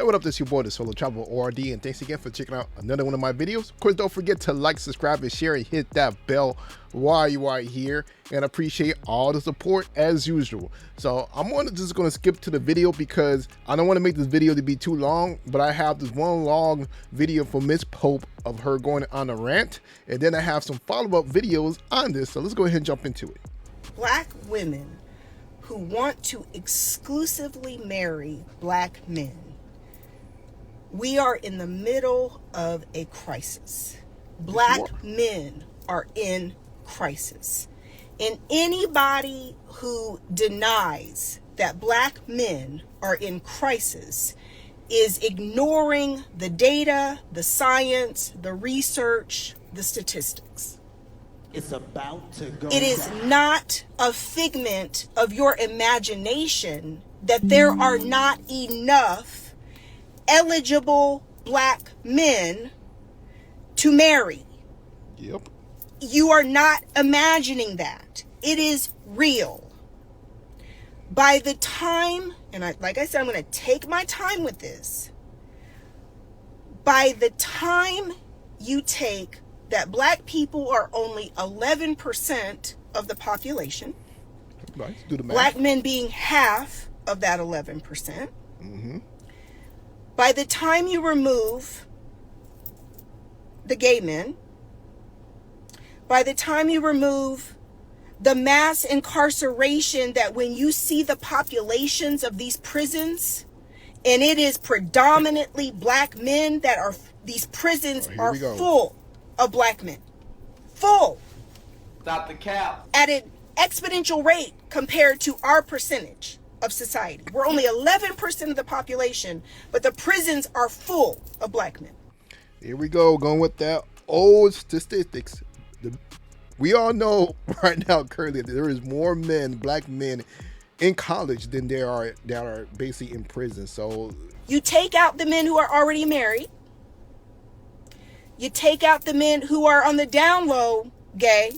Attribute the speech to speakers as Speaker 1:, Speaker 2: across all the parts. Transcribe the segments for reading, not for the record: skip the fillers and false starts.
Speaker 1: what up? This is your boy, the Solo Travel ORD, and thanks again for checking out another one of my videos. Of course, don't forget to like, subscribe, and share, and hit that bell while you are here, and appreciate all the support as usual. So I'm just going to skip to the video because I don't want to make this video to be too long, but I have this one long video from Miss Pope of her going on a rant, and then I have some follow-up videos on this, so let's go ahead and jump into it.
Speaker 2: Black women who want to exclusively marry black men. We are in the middle of a crisis. Black men are in crisis. And anybody who denies that black men are in crisis is ignoring the data, the science, the research, the statistics.
Speaker 3: It's about to go.
Speaker 2: It is not a figment of your imagination that there are not enough eligible black men to marry.
Speaker 1: Yep.
Speaker 2: You are not imagining that. It is real. By the time, and like I said, I'm going to take my time with this. By the time you take that black people are only 11% of the population,
Speaker 1: Right. Do the math.
Speaker 2: black men being half of that 11%. By the time you remove the gay men, by the time you remove the mass incarceration, that when you see the populations of these prisons, and it is predominantly black men that are, these prisons are full of black men. Full.
Speaker 3: Stop the cap.
Speaker 2: At an exponential rate compared to our percentage of society. We're only 11% of the population, but the prisons are full of black men.
Speaker 1: Here we go, going with that old statistics. We all know right now currently that there is more men, black men, in college than there are that are basically in prison. So
Speaker 2: you take out the men who are already married. You take out the men who are on the down low gay,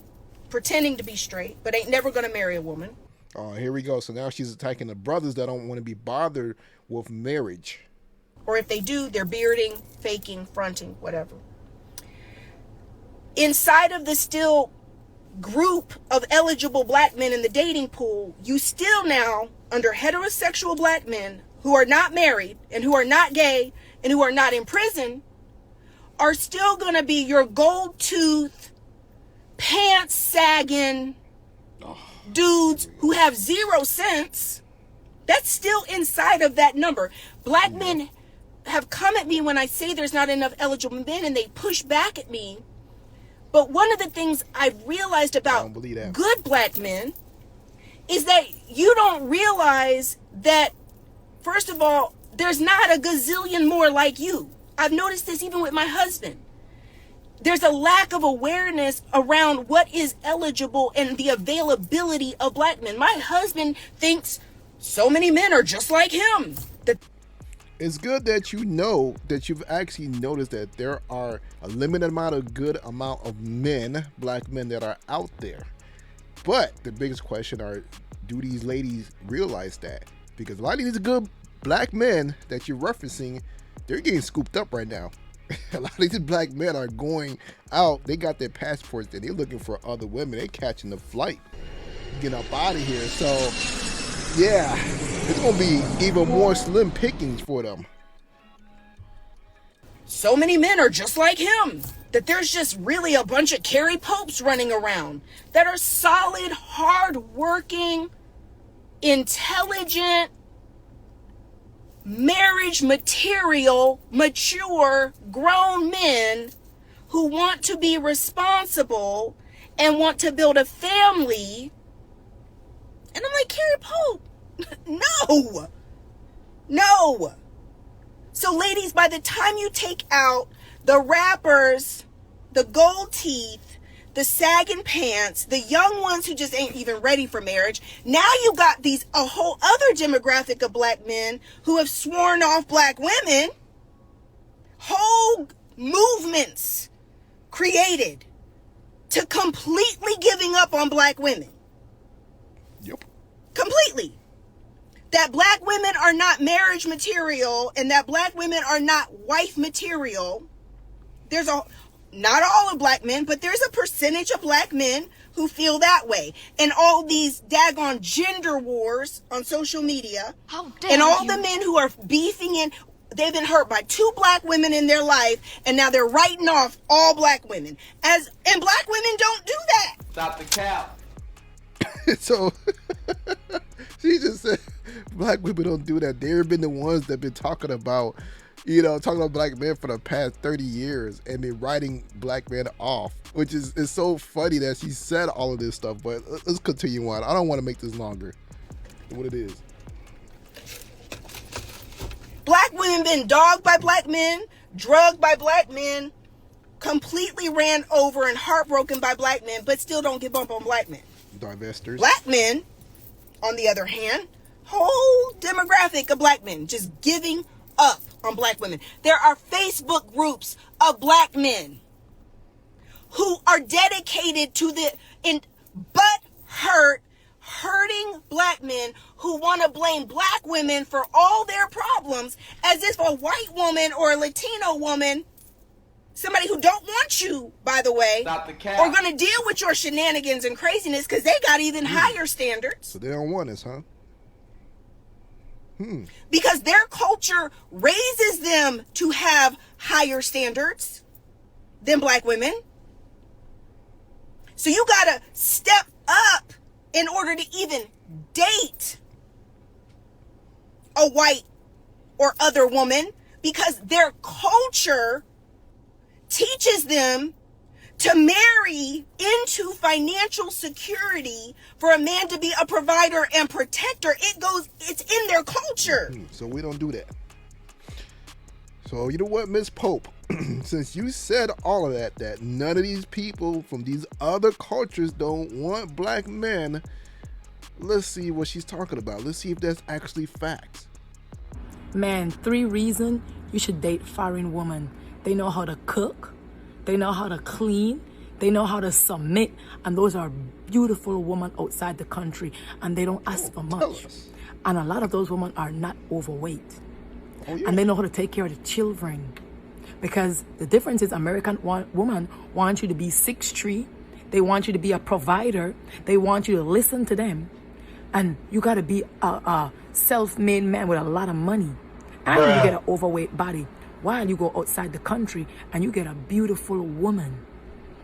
Speaker 2: pretending to be straight, but ain't never going to marry a woman.
Speaker 1: oh, here we go. So now she's attacking the brothers that don't want to be bothered with marriage.
Speaker 2: Or if they do, they're bearding, faking, fronting, whatever. Inside of the still group of eligible black men in the dating pool, you still now, under heterosexual black men who are not married and who are not gay and who are not in prison, are still going to be your gold tooth, pants sagging dudes who have 0 sense. That's still inside of that number. Black men have come at me when I say there's not enough eligible men, and they push back at me. But one of the things I've realized about good black men is that you don't realize that, first of all, there's not a gazillion more like you. I've noticed this even with my husband. There's a lack of awareness around what is eligible and the availability of black men. My husband thinks so many men are just like him.
Speaker 1: It's good that you know that you've actually noticed that there are a limited amount of good amount of men, black men, that are out there. But the biggest question are, do these ladies realize that? Because a lot of these good black men that you're referencing, they're getting scooped up right now. A lot of these black men are going out. They got their passports and they're looking for other women. They're catching the flight, getting up out of here. So, yeah, it's going to be even more slim pickings for them.
Speaker 2: So many men are just like him that there's just really a bunch of Carrie Popes running around that are solid, hard-working, intelligent, marriage material, mature, grown men who want to be responsible and want to build a family. And I'm like, Carrie Pope, no. So ladies, by the time you take out the rappers, the gold teeth, the sagging pants, the young ones who just ain't even ready for marriage, now you got a whole other demographic of black men who have sworn off black women. Whole movements created to completely giving up on black women.
Speaker 1: Yep.
Speaker 2: Completely. that black women are not marriage material and that black women are not wife material. There's not all of black men, but there's a percentage of black men who feel that way. And all these daggone gender wars on social media.
Speaker 4: How dare
Speaker 2: and all
Speaker 4: you.
Speaker 2: the men who are beefing in, they've been hurt by 2 black women in their life, and now they're writing off all black women. And black women don't do that.
Speaker 3: Stop the cap.
Speaker 1: So she just said black women don't do that. They've been the ones that been talking about, talking about black men for the past 30 years and been writing black men off, which is so funny that she said all of this stuff. But let's continue on. I don't want to make this longer than what it is.
Speaker 2: Black women been dogged by black men, drugged by black men, completely ran over and heartbroken by black men, but still don't give up on black men.
Speaker 1: Divestors.
Speaker 2: Black men, on the other hand, whole demographic of black men just giving up on black women. There are Facebook groups of black men who are dedicated to hurting black men who want to blame black women for all their problems, as if a white woman or a Latino woman, somebody who don't want you, by the way,
Speaker 3: Stop the cap.
Speaker 2: are going to deal with your shenanigans and craziness because they got even higher standards.
Speaker 1: So they don't want us, huh?
Speaker 2: Because their culture raises them to have higher standards than black women. So you got to step up in order to even date a white or other woman, because their culture teaches them to marry into financial security for a man to be a provider and protector. It's in their culture.
Speaker 1: So we don't do that. So you know what, Miss Pope? Since you said all of that none of these people from these other cultures don't want black men, let's see what she's talking about. Let's see if that's actually facts.
Speaker 5: Man, 3 reasons you should date foreign women. They know how to cook, they know how to clean, they know how to submit, and those are beautiful women outside the country, and they don't ask for much. And a lot of those women are not overweight. And they know how to take care of the children. Because the difference is American women want you to be 6'3", they want you to be a provider, they want you to listen to them, and you got to be a self-made man with a lot of money, and you get an overweight body, while you go outside the country and you get a beautiful woman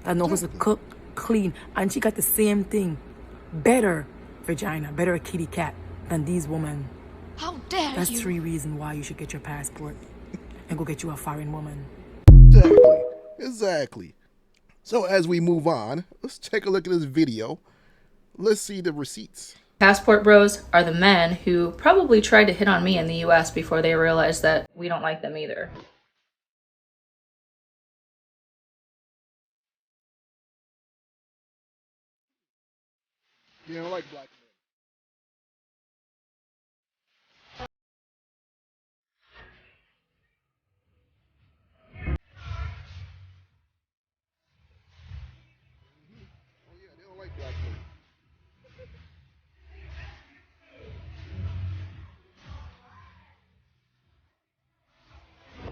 Speaker 5: that knows how to cook, clean, and she got the same thing, better vagina, better kitty cat than these women.
Speaker 4: How dare
Speaker 5: That's
Speaker 4: you.
Speaker 5: 3 reasons why you should get your passport and go get you a foreign woman.
Speaker 1: Exactly. So as we move on, let's take a look at this video. Let's see the receipts.
Speaker 6: Passport bros are the men who probably tried to hit on me in the US before they realized that we don't like them either.
Speaker 1: You don't like black men. Oh yeah, they don't like black men.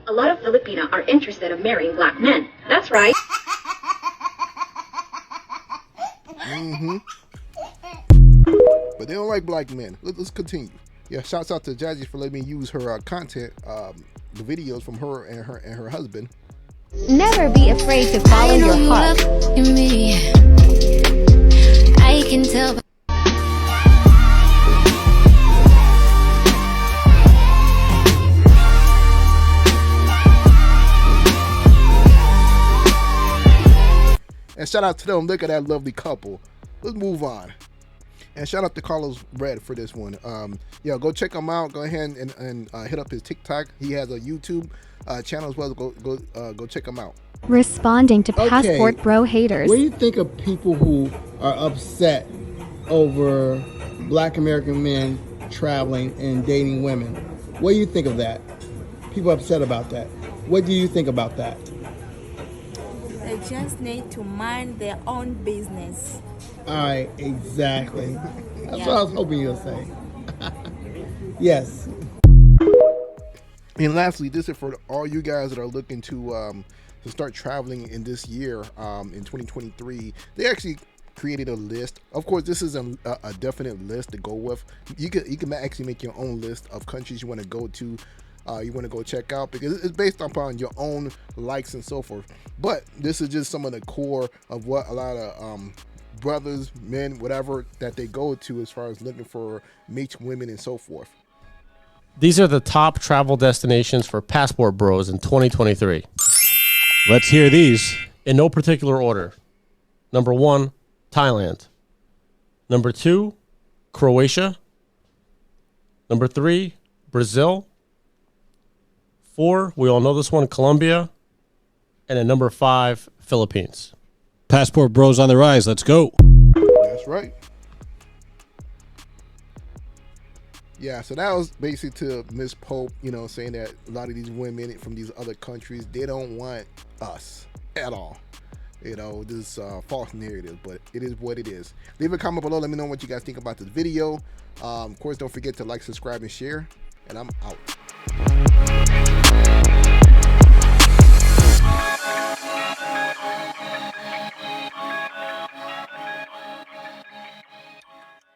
Speaker 7: A lot of Filipina are interested in marrying black men. That's right.
Speaker 1: But they don't like black men. Let's continue. Yeah, shouts out to Jazzy for letting me use her content, the videos from her and her husband.
Speaker 8: Never be afraid to follow your heart. I can tell.
Speaker 1: And shout out to them. Look at that lovely couple. Let's move on. And shout out to Carlos Red for this one. Yeah, go check him out. Go ahead and hit up his TikTok. He has a YouTube channel as well. Go check him out.
Speaker 8: Responding to passport bro haters.
Speaker 9: What do you think of people who are upset over black American men traveling and dating women? What do you think of that? People upset about that. What do you think about that?
Speaker 10: They just need to mind their own business.
Speaker 9: All right, exactly. That's what I was hoping you would say. Yes.
Speaker 1: And lastly, this is for all you guys that are looking to start traveling in this year, in 2023. They actually created a list. Of course, this is a definite list to go with. You can actually make your own list of countries you want to go to, you want to go check out, because it's based upon your own likes and so forth. But this is just some of the core of what a lot of brothers, men, whatever, that they go to as far as looking for mates, women, and so forth.
Speaker 4: These are the top travel destinations for Passport Bros in 2023.
Speaker 11: Let's hear these.
Speaker 4: In no particular order. Number 1, Thailand. Number 2, Croatia. Number 3, Brazil. 4, we all know this one, Colombia. And at number 5, Philippines.
Speaker 11: Passport Bros on the rise. Let's go.
Speaker 1: That's right. Yeah, so that was basically to Miss Pope, you know, saying that a lot of these women from these other countries, they don't want us at all. You know, this false narrative, but it is what it is. Leave a comment below. Let me know what you guys think about this video. Of course, don't forget to like, subscribe, and share. And I'm out.